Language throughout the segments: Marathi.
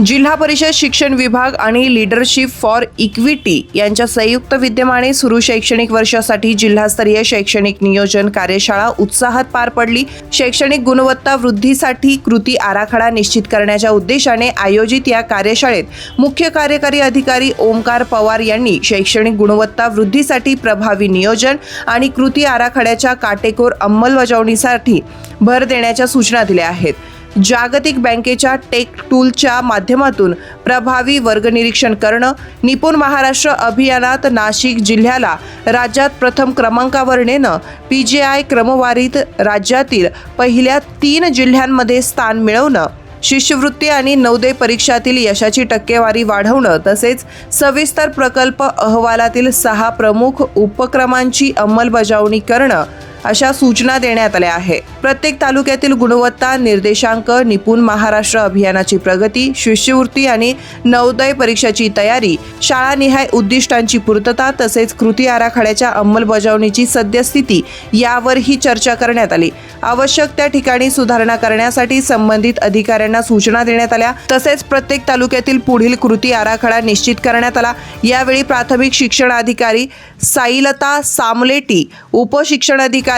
जिल्हा परिषद शिक्षण विभाग आणि लीडरशिप फॉर इक्विटी यांच्या संयुक्त विद्यमाने सुरू शैक्षणिक वर्षासाठी जिल्हास्तरीय शैक्षणिक नियोजन कार्यशाळा उत्साहात पार पडली। शैक्षणिक गुणवत्ता वृद्धीसाठी कृती आराखडा निश्चित करण्याच्या उद्देशाने आयोजित या कार्यशाळेत मुख्य कार्यकारी अधिकारी ओमकार पवार यांनी शैक्षणिक गुणवत्ता वृद्धीसाठी प्रभावी नियोजन आणि कृती आराखड्याच्या काटेकोर अंमलबजावणीसाठी भर देण्याच्या सूचना दिल्या आहेत। जागतिक बँकेच्या टेक टूलच्या माध्यमातून प्रभावी वर्ग निरीक्षण करणं, निपुण महाराष्ट्र अभियानात नाशिक जिल्ह्याला राज्यात प्रथम क्रमांकावर नेणं, PGI क्रमवारीत राज्यातील पहिल्या 3 जिल्ह्यांमध्ये स्थान मिळवणं, शिष्यवृत्ती आणि नवोदय परीक्षातील यशाची टक्केवारी वाढवणं तसेच सविस्तर प्रकल्प अहवालातील 6 प्रमुख उपक्रमांची अंमलबजावणी करणं अशा सूचना देण्यात आल्या आहेत। प्रत्येक तालुक्यातील गुणवत्ता निर्देशांक, निपुण महाराष्ट्र अभियानाची प्रगती, शिष्यवृत्ती आणि नवोदय परीक्षाची तयारी, शाळानिहाय उद्दिष्टांची पूर्तता तसेच कृती आराखड्याच्या अंमलबजावणीची सद्यस्थिती यावरही चर्चा करण्यात आली। आवश्यक त्या ठिकाणी सुधारणा करण्यासाठी संबंधित अधिकाऱ्यांना सूचना देण्यात आल्या। तसेच प्रत्येक तालुक्यातील पुढील कृती आराखडा निश्चित करण्यात आला। यावेळी प्राथमिक शिक्षण अधिकारी साईलता सामलेटी, उपशिक्षण अधिकारी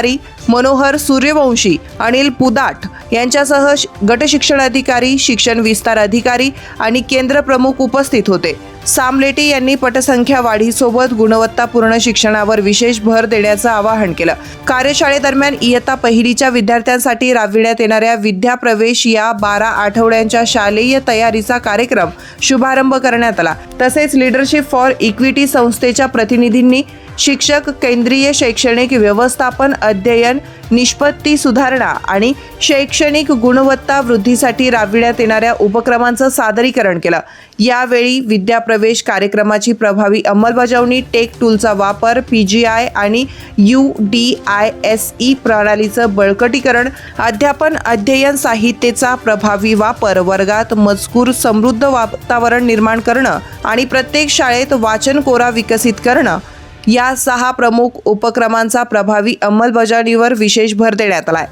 मनोहर सूर्यवंशी, अनिल पुदाट यांच्यासह गट शिक्षण अधिकारी, शिक्षण विस्तार अधिकारी आणि केंद्र प्रमुख उपस्थित होते। सामलेटी यांनी पटसंख्या वाढीसोबत गुणवत्तापूर्ण शिक्षणावर विशेष भर देण्याचं आवाहन केलं। कार्यशाळेदरम्यान इयत्ता पहिलीच्या विद्यार्थ्यांसाठी राबविण्यात येणाऱ्या विद्या प्रवेश या 12 आठवड्यांच्या शालेय तयारीचा कार्यक्रम शुभारंभ करण्यात आला। तसेच लीडरशिप फॉर इक्विटी संस्थेच्या प्रतिनिधींनी शिक्षक केंद्रीय शैक्षणिक व्यवस्थापन, अध्ययन, निष्पत्ती सुधारणा आणि शैक्षणिक गुणवत्ता वृद्धीसाठी राबविण्यात येणाऱ्या उपक्रमांचं सादरीकरण केलं। यावेळी विद्याप्रवेश कार्यक्रमाची प्रभावी अंमलबजावणी, टेक टूलचा वापर, PGI आणि UDISE प्रणालीचं बळकटीकरण, अध्यापन अध्ययन साहित्याचा प्रभावी वापर, वर्गात मजकूर समृद्ध वातावरण निर्माण करणं आणि प्रत्येक शाळेत वाचन कोरा विकसित करणं या 6 प्रमुख उपक्रमांचा प्रभावी अंमलबजावणीवर विशेष भर देण्यात आलाय।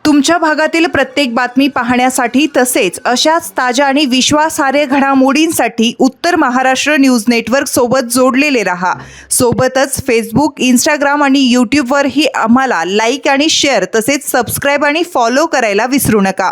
तुमच्या भागातील प्रत्येक बातमी पाहण्यासाठी तसेच अशाच ताज्या आणि विश्वासार्ह घडामोडींसाठी उत्तर महाराष्ट्र न्यूज नेटवर्क सोबत जोडलेले रहा। सोबतच फेसबुक, इंस्टाग्राम आणि यूट्यूबवरही आम्हाला लाईक आणि शेअर तसेच सबस्क्राईब आणि फॉलो करायला विसरू नका।